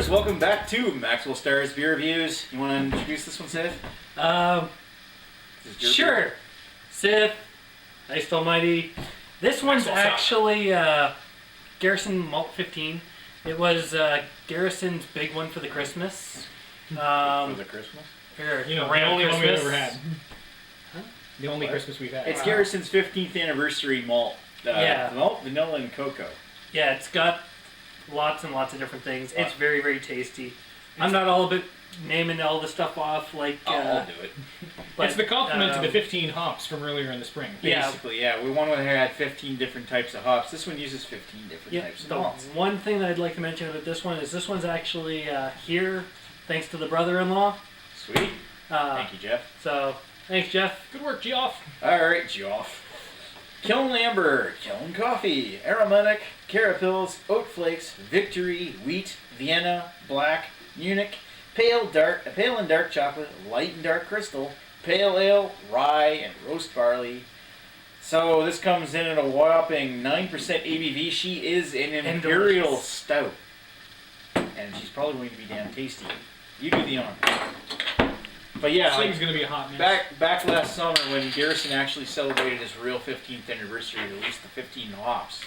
viewers, welcome back to Maxwell Starr's Beer Reviews. You want to introduce this one, Sith? Sure. Beer? Sith, Iced Almighty. This one's Maxwell actually Garrison Malt 15. It was Garrison's big one for the Christmas. For the Christmas? You know, the around only one we've Christmas. ever had. Huh? The only Christmas we've had. It's Garrison's 15th anniversary malt. Yeah. Malt, vanilla, and cocoa. Yeah, it's got lots and lots of different things. It's very, very tasty. I'm not all about naming all the stuff off like... I'll do it. But, it's the complement to the 15 hops from earlier in the spring. Yeah. Basically, yeah. We one had 15 different types of hops. This one uses 15 different types of the malts. one thing that I'd like to mention about this one is this one's actually here thanks to the brother-in-law. Sweet. Thank you, Jeff. So, thanks, Jeff. Good work, Geoff. Alright, Geoff. Kiln Amber, Kiln Coffee, Aromatic, Carapils, Oat Flakes, Victory, Wheat, Vienna, Black, Munich, Pale and Dark Chocolate, Light and Dark Crystal, Pale Ale, Rye, and Roast Barley. So this comes in at a whopping 9% ABV. She is an Imperial Stout. And she's probably going to be damn tasty. You do the honor. But yeah, This thing's going to be a hot mess. back last summer when Garrison actually celebrated his real 15th anniversary, he released the 15 hops,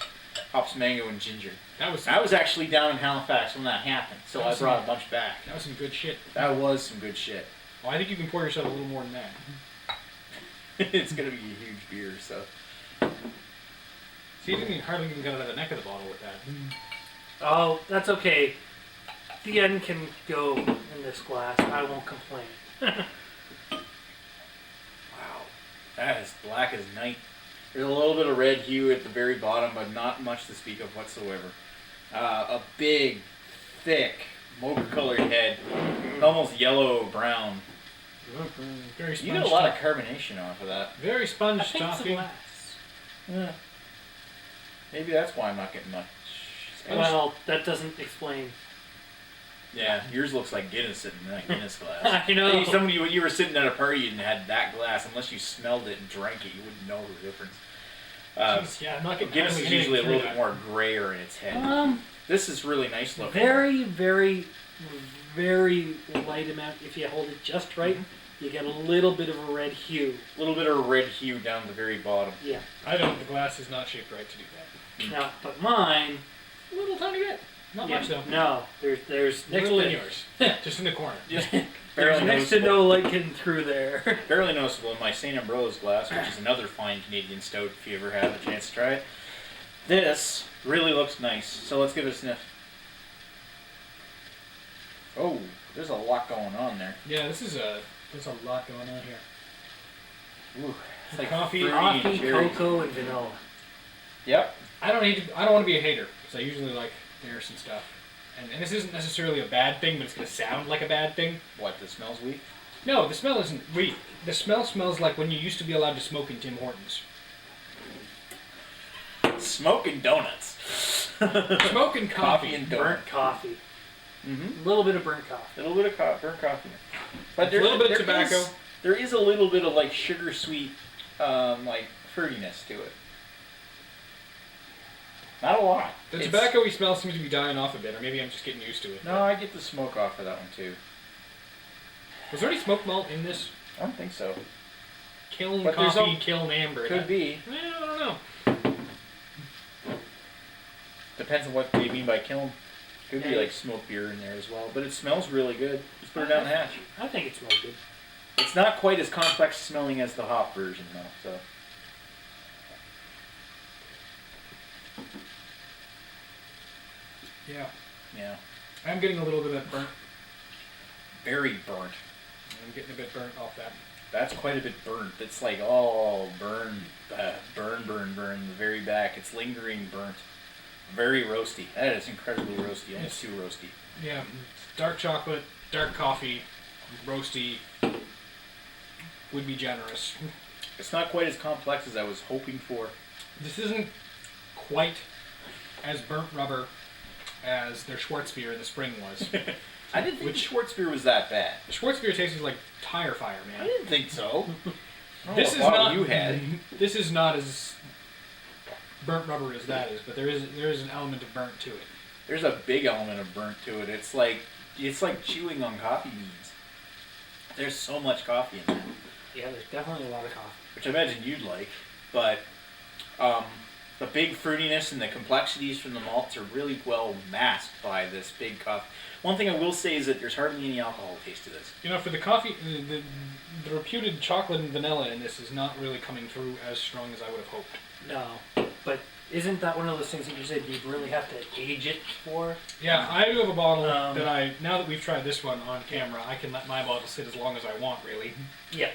mango, and ginger. That was I was actually down in Halifax when that happened, so I brought a bunch back. That was some good shit. That was some good shit. Well, I think you can pour yourself a little more than that. It's gonna be a huge beer, so. See, you didn't hardly even get out of the neck of the bottle with that. Oh, that's okay. The end can go in this glass. I won't complain. Wow, that is black as night. There's a little bit of red hue at the very bottom, but not much to speak of whatsoever. A big, thick, mocha-colored head, almost yellow-brown. Very You sponge. get a lot of carbonation off of that. Very I sponge think it's the toffee. glass. Yeah. Maybe that's why I'm not getting much. Well, that doesn't explain. Yeah, yours looks like Guinness sitting in that Guinness glass. I know. Maybe somebody, when you were sitting at a party and had that glass, unless you smelled it and drank it, you wouldn't know the difference. Jeez, yeah, I'm not getting Guinness is hardly usually a anything little through bit more grayer in its head. This is really nice looking. Very, very, very light amount. If you hold it just right, you get a little bit of a red hue. A little bit of red hue down the very bottom. Yeah. that. I don't. The glass is not shaped right to do that. Now, but mine. A little tiny bit. Not much though. No, there's next Little in to yours. Just in the corner. Just there's barely next to noticeable. no light getting through there. Barely noticeable in my St. Ambrose glass, which is another fine Canadian stout if you ever have a chance to try it. This really looks nice, so let's give it a sniff. Oh, there's a lot going on there. Yeah, there's a lot going on here. Ooh, it's like Coffee, fruity and Coffee, cherry. cocoa, and vanilla. Yep. I don't want to be a hater because I usually like Garrison stuff, and this isn't necessarily a bad thing, but it's gonna sound like a bad thing. What, the smells weak? No, the smell isn't weak. The smell smells like when you used to be allowed to smoke in Tim Hortons. Smoking donuts. Smoking coffee. and Burnt coffee. Mm-hmm. A little bit of burnt coffee. A little bit of burnt coffee. But A little bit of tobacco. There is a little bit of like sugar sweet, like fruitiness to it. Not a lot. The tobacco-y smell seems to be dying off a bit, or maybe I'm just getting used to it. No, I get the smoke off of that one too. Was there any smoked malt in this? I don't think so. Kiln But there's coffee, no- kiln amber. Could be. I don't know. Depends on what they mean by kiln. Could be Yeah. like smoked beer in there as well. But it smells really good. Just put it down the hatch. I think it smells good. It's not quite as complex smelling as the hop version though. So. Yeah. Yeah. I'm getting a little bit of burnt. Very burnt. I'm getting a bit burnt off that. That's quite a bit burnt. It's like all burn, the very back. It's lingering burnt. Very roasty. That is incredibly roasty, almost too roasty. Yeah. Dark chocolate, dark coffee, roasty. Would be generous. It's not quite as complex as I was hoping for. This isn't quite as burnt rubber as their Schwarzbier in the spring was. I didn't think the Schwarzbier was that bad. The Schwarzbier tastes like tire fire, I man. didn't think so. This is what not. you had. This is not as burnt rubber as that is, but there is an element of burnt to it. There's a big element of burnt to it. It's like chewing on coffee beans. There's so much coffee in that, Yeah, there's definitely a lot of coffee. which I imagine you'd like. But the big fruitiness and the complexities from the malts are really well masked by this big coffee. One thing I will say is that there's hardly any alcohol taste to this. You know, for the coffee, the reputed chocolate and vanilla in this is not really coming through as strong as I would have hoped. No, but isn't that one of those things that you said you'd really have to age it for? Yeah, I do have a bottle that now that we've tried this one on camera, I can let my bottle sit as long as I want, really. Yeah.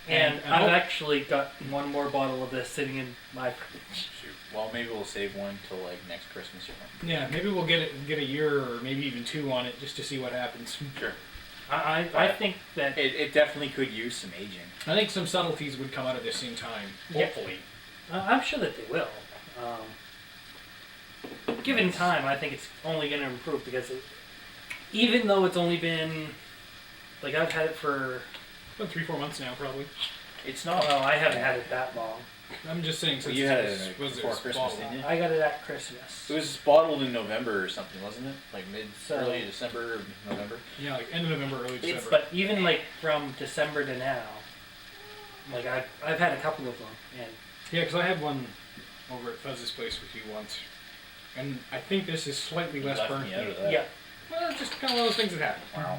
And And I've I'll- actually got one more bottle of this sitting in my fridge. Shoot. Well, maybe we'll save one till like next Christmas or something. Yeah, maybe we'll get a year or maybe even 2 on it just to see what happens. Sure. I think that It definitely could use some aging. I think some subtleties would come out of this in time, Yeah. hopefully. I'm sure that they will. Given time, I think it's only going to improve because even though it's only been like I've had it for It's been 3-4 months now, probably. It's not. well, I haven't had it that long. I'm just saying Well, since you had was it it before was Christmas, bottled. didn't you? I got it at Christmas. It was bottled in November or something, wasn't it? Like So- early December, November. Yeah, like end of November, early December. But even like from December to now, like I've had a couple of them, and Yeah, because I had one over at Fuzz's place with you once, and I think this is slightly less Left burnt. me out of that. yeah, Well, it's just kind of one of those things that happen. Wow.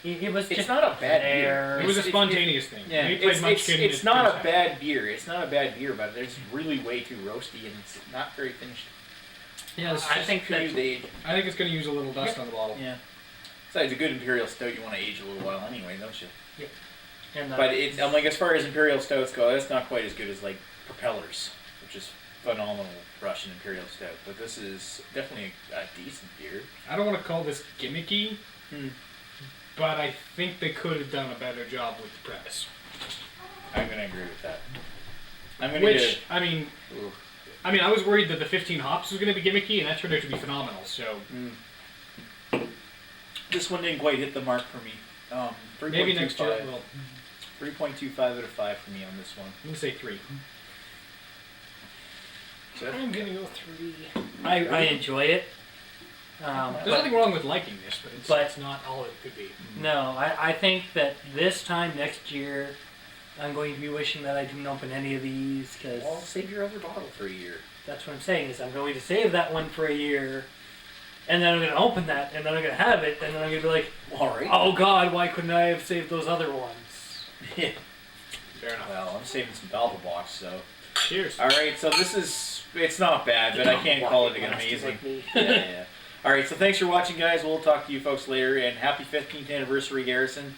it was It's just not a bad there. It was a It's- spontaneous thing. Yeah, We played Munchkin, it's it not a turns out. bad beer. It's not a bad beer, but it's really way too roasty and it's not very finished. Yeah, it's I just- think that I think it's going to use a little dust on the bottle. Yeah. Besides, a good Imperial Stout you want to age a little while anyway, don't you? and, But I'm like, as far as Imperial Stouts go, that's not quite as good as like Propellers, which is phenomenal Russian Imperial Stout. But this is definitely a decent beer. I don't want to call this gimmicky, Hmm. but I think they could have done a better job with the premise. I'm gonna agree with that. I'm gonna Which, I mean, Ooh. I was worried that the 15 hops was going to be gimmicky, and that turned out to be phenomenal. So This one didn't quite hit the mark for me. maybe next year. 3.25. Well, 3.25 out of 5 for me on this one. I'm going to say 3. So, I'm going to go 3. I enjoy it. There's But nothing wrong with liking this, but it's not all it could be. no, I think that this time next year, I'm going to be wishing that I didn't open any of these because well, save your other bottle for a year. that's what I'm saying is I'm going to save that one for a year, and then I'm going to open that, and then I'm going to have it, and then I'm going to be like, All right. oh God, why couldn't I have saved those other ones? Yeah. Fair enough. Well, I'm saving some Bubble Box, so. Cheers. All right, so this is, it's not bad, but I can't call it amazing. Like me. Yeah. All right, so thanks for watching, guys. We'll talk to you folks later, and happy 15th anniversary, Garrison.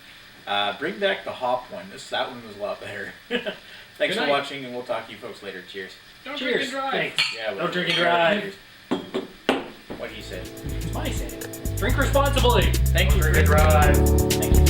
Bring back the hop one. That one was a lot better. Thanks Good for night. watching, and we'll talk to you folks later. Cheers. Don't drink Cheers. and drive. Thanks. Yeah. Don't drink and drive. What he said. It's my saying. Drink responsibly. Thank you Don't for drink and drive. Thank you